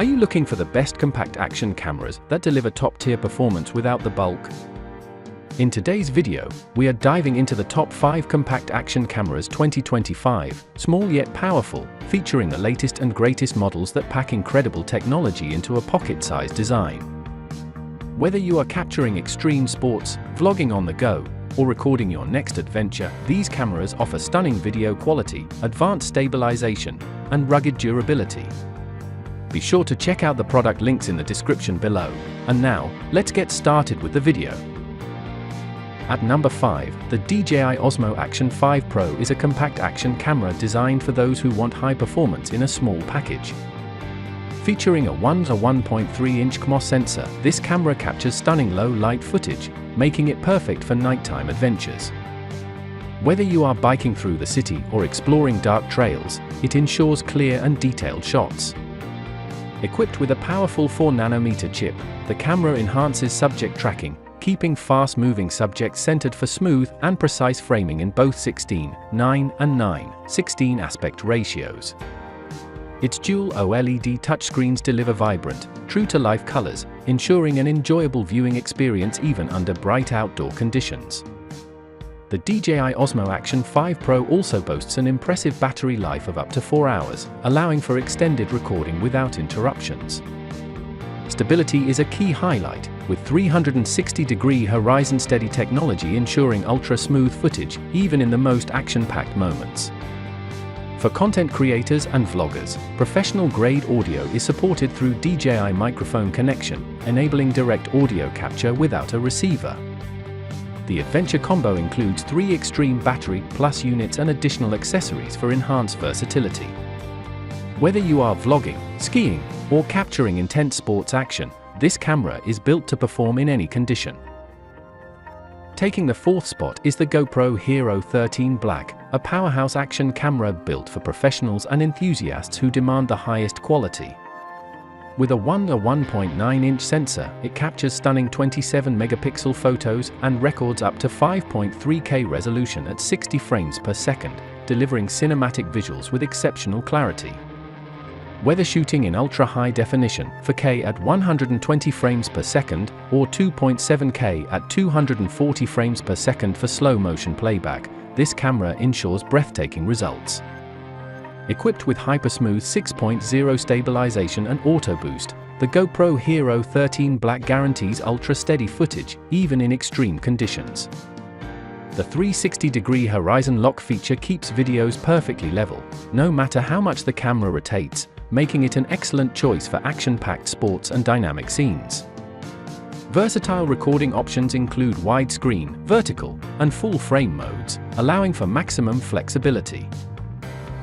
Are you looking for the best compact action cameras that deliver top-tier performance without the bulk? In today's video, we are diving into the top 5 compact action cameras 2025, small yet powerful, featuring the latest and greatest models that pack incredible technology into a pocket-sized design. Whether you are capturing extreme sports, vlogging on the go, or recording your next adventure, these cameras offer stunning video quality, advanced stabilization, and rugged durability. Be sure to check out the product links in the description below. And now, let's get started with the video. At number 5, the DJI Osmo Action 5 Pro is a compact action camera designed for those who want high performance in a small package. Featuring a 1.3-inch CMOS sensor, this camera captures stunning low-light footage, making it perfect for nighttime adventures. Whether you are biking through the city or exploring dark trails, it ensures clear and detailed shots. Equipped with a powerful 4nm chip, the camera enhances subject tracking, keeping fast-moving subjects centered for smooth and precise framing in both 16:9 and 9:16 aspect ratios. Its dual OLED touchscreens deliver vibrant, true-to-life colors, ensuring an enjoyable viewing experience even under bright outdoor conditions. The DJI Osmo Action 5 Pro also boasts an impressive battery life of up to 4 hours, allowing for extended recording without interruptions. Stability is a key highlight, with 360-degree horizon-steady technology ensuring ultra-smooth footage, even in the most action-packed moments. For content creators and vloggers, professional-grade audio is supported through DJI microphone connection, enabling direct audio capture without a receiver. The Adventure combo includes 3 Extreme Battery Plus units and additional accessories for enhanced versatility. Whether you are vlogging, skiing, or capturing intense sports action, this camera is built to perform in any condition. Taking the 4th spot is the GoPro Hero 13 Black, a powerhouse action camera built for professionals and enthusiasts who demand the highest quality. With a 1.9-inch sensor, it captures stunning 27-megapixel photos and records up to 5.3K resolution at 60 frames per second, delivering cinematic visuals with exceptional clarity. Whether shooting in ultra-high definition, 4K at 120 frames per second, or 2.7K at 240 frames per second for slow-motion playback, this camera ensures breathtaking results. Equipped with Hypersmooth 6.0 stabilization and auto boost, the GoPro Hero 13 Black guarantees ultra-steady footage, even in extreme conditions. The 360-degree horizon lock feature keeps videos perfectly level, no matter how much the camera rotates, making it an excellent choice for action-packed sports and dynamic scenes. Versatile recording options include widescreen, vertical, and full-frame modes, allowing for maximum flexibility.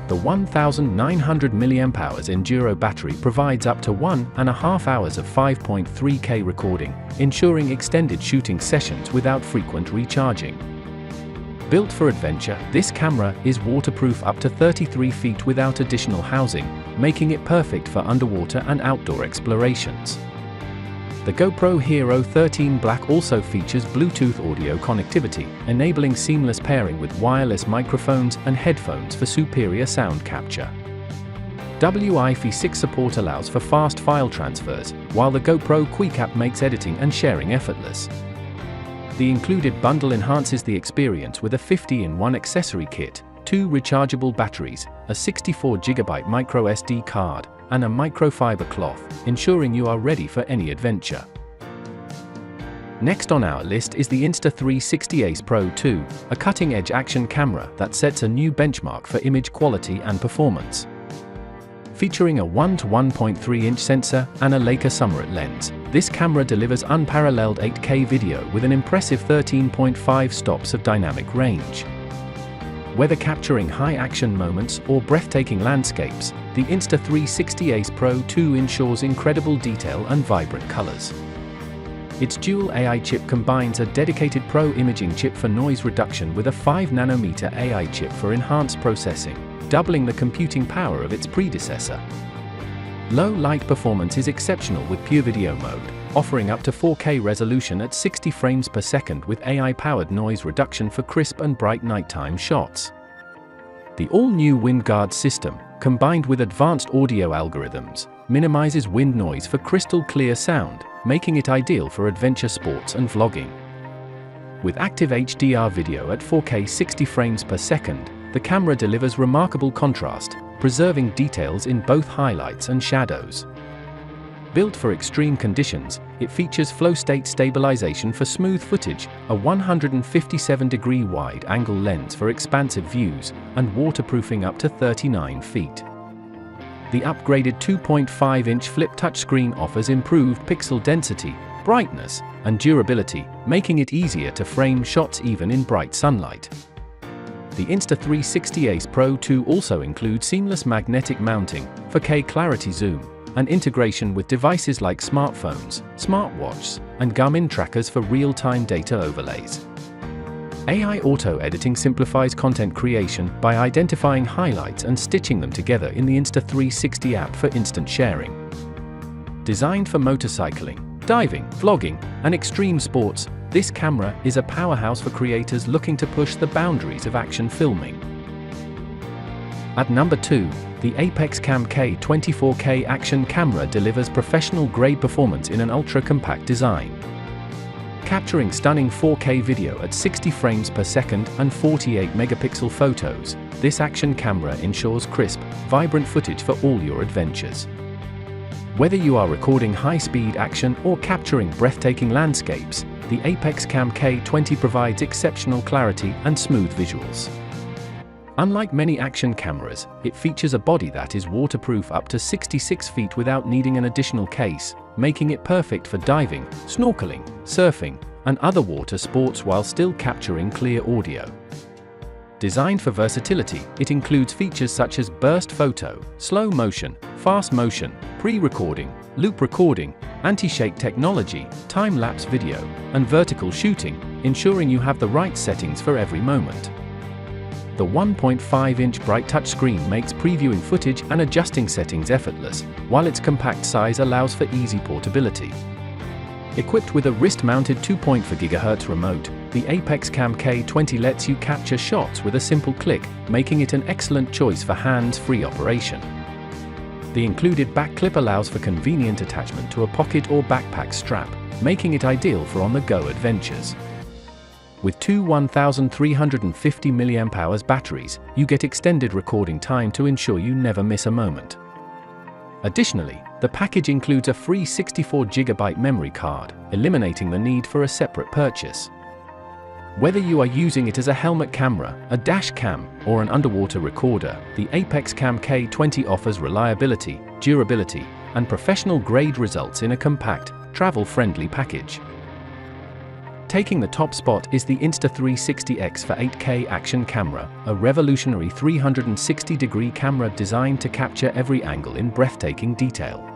The 1,900 mAh Enduro battery provides up to 1.5 hours of 5.3K recording, ensuring extended shooting sessions without frequent recharging. Built for adventure, this camera is waterproof up to 33 feet without additional housing, making it perfect for underwater and outdoor explorations. The GoPro Hero 13 Black also features Bluetooth audio connectivity, enabling seamless pairing with wireless microphones and headphones for superior sound capture. Wi-Fi 6 support allows for fast file transfers, while the GoPro Quick app makes editing and sharing effortless. The included bundle enhances the experience with a 50-in-1 accessory kit, 2 rechargeable batteries, a 64GB microSD card, and a microfiber cloth, ensuring you are ready for any adventure. Next on our list is the Insta360 Ace Pro 2, a cutting-edge action camera that sets a new benchmark for image quality and performance. Featuring a 1.3-inch sensor and a Leica Summit lens, this camera delivers unparalleled 8K video with an impressive 13.5 stops of dynamic range. Whether capturing high-action moments or breathtaking landscapes, the Insta360 Ace Pro 2 ensures incredible detail and vibrant colors. Its dual AI chip combines a dedicated Pro imaging chip for noise reduction with a 5nm AI chip for enhanced processing, doubling the computing power of its predecessor. Low light performance is exceptional with Pure Video mode, offering up to 4K resolution at 60 frames per second with AI-powered noise reduction for crisp and bright nighttime shots. The all-new WindGuard system, combined with advanced audio algorithms, minimizes wind noise for crystal clear sound, making it ideal for adventure sports and vlogging. With active HDR video at 4K 60 frames per second, the camera delivers remarkable contrast, preserving details in both highlights and shadows. Built for extreme conditions, it features flow state stabilization for smooth footage, a 157-degree wide-angle lens for expansive views, and waterproofing up to 39 feet. The upgraded 2.5-inch flip touchscreen offers improved pixel density, brightness, and durability, making it easier to frame shots even in bright sunlight. The Insta360 Ace Pro 2 also includes seamless magnetic mounting, 4K clarity zoom, and integration with devices like smartphones, smartwatches, and Garmin trackers for real-time data overlays. AI auto editing simplifies content creation by identifying highlights and stitching them together in the Insta360 app for instant sharing. Designed for motorcycling, diving, vlogging, and extreme sports, this camera is a powerhouse for creators looking to push the boundaries of action filming. At number 2, the Apexcam K20 4K action camera delivers professional-grade performance in an ultra-compact design. Capturing stunning 4K video at 60 frames per second and 48-megapixel photos, this action camera ensures crisp, vibrant footage for all your adventures. Whether you are recording high-speed action or capturing breathtaking landscapes, the Apexcam K20 provides exceptional clarity and smooth visuals. Unlike many action cameras, it features a body that is waterproof up to 66 feet without needing an additional case, making it perfect for diving, snorkeling, surfing, and other water sports while still capturing clear audio. Designed for versatility, it includes features such as burst photo, slow motion, fast motion, pre-recording, loop recording, anti-shake technology, time-lapse video, and vertical shooting, ensuring you have the right settings for every moment. The 1.5-inch bright touchscreen makes previewing footage and adjusting settings effortless, while its compact size allows for easy portability. Equipped with a wrist-mounted 2.4 GHz remote, the Apexcam K20 lets you capture shots with a simple click, making it an excellent choice for hands-free operation. The included back clip allows for convenient attachment to a pocket or backpack strap, making it ideal for on-the-go adventures. With two 1,350 mAh batteries, you get extended recording time to ensure you never miss a moment. Additionally, the package includes a free 64GB memory card, eliminating the need for a separate purchase. Whether you are using it as a helmet camera, a dash cam, or an underwater recorder, the Apexcam K20 offers reliability, durability, and professional-grade results in a compact, travel-friendly package. Taking the top spot is the Insta360 X4 8K action camera, a revolutionary 360-degree camera designed to capture every angle in breathtaking detail.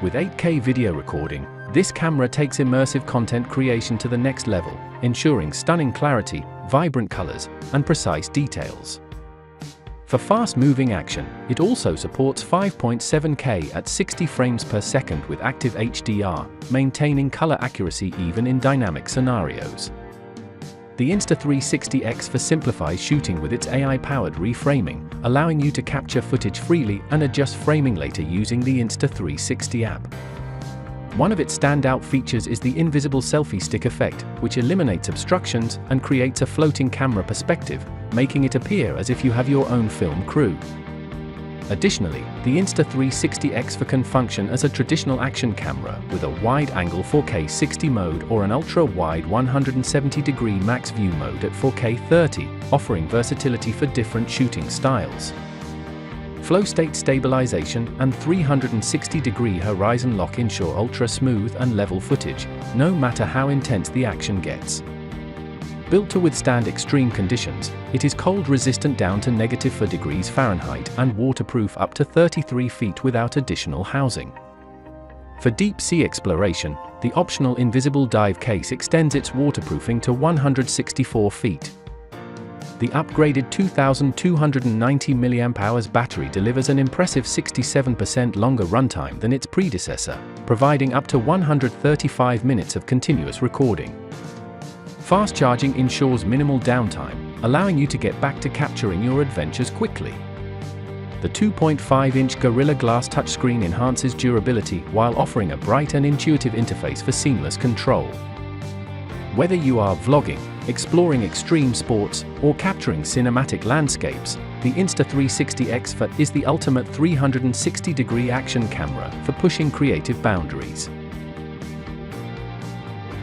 With 8K video recording, this camera takes immersive content creation to the next level, ensuring stunning clarity, vibrant colors, and precise details. For fast-moving action, it also supports 5.7K at 60 frames per second with active HDR, maintaining color accuracy even in dynamic scenarios. The Insta360 X4 simplifies shooting with its AI-powered reframing, allowing you to capture footage freely and adjust framing later using the Insta360 app. One of its standout features is the invisible selfie stick effect, which eliminates obstructions and creates a floating camera perspective, making it appear as if you have your own film crew. Additionally, the Insta360 X4 can function as a traditional action camera with a wide-angle 4K 60 mode or an ultra-wide 170-degree max view mode at 4K 30, offering versatility for different shooting styles. Flow state stabilization and 360-degree horizon lock ensure ultra-smooth and level footage, no matter how intense the action gets. Built to withstand extreme conditions, it is cold-resistant down to -4 degrees Fahrenheit and waterproof up to 33 feet without additional housing. For deep-sea exploration, the optional invisible dive case extends its waterproofing to 164 feet. The upgraded 2,290 mAh battery delivers an impressive 67% longer runtime than its predecessor, providing up to 135 minutes of continuous recording. Fast charging ensures minimal downtime, allowing you to get back to capturing your adventures quickly. The 2.5-inch Gorilla Glass touchscreen enhances durability while offering a bright and intuitive interface for seamless control. Whether you are vlogging, exploring extreme sports, or capturing cinematic landscapes, the Insta360 X4 is the ultimate 360-degree action camera for pushing creative boundaries.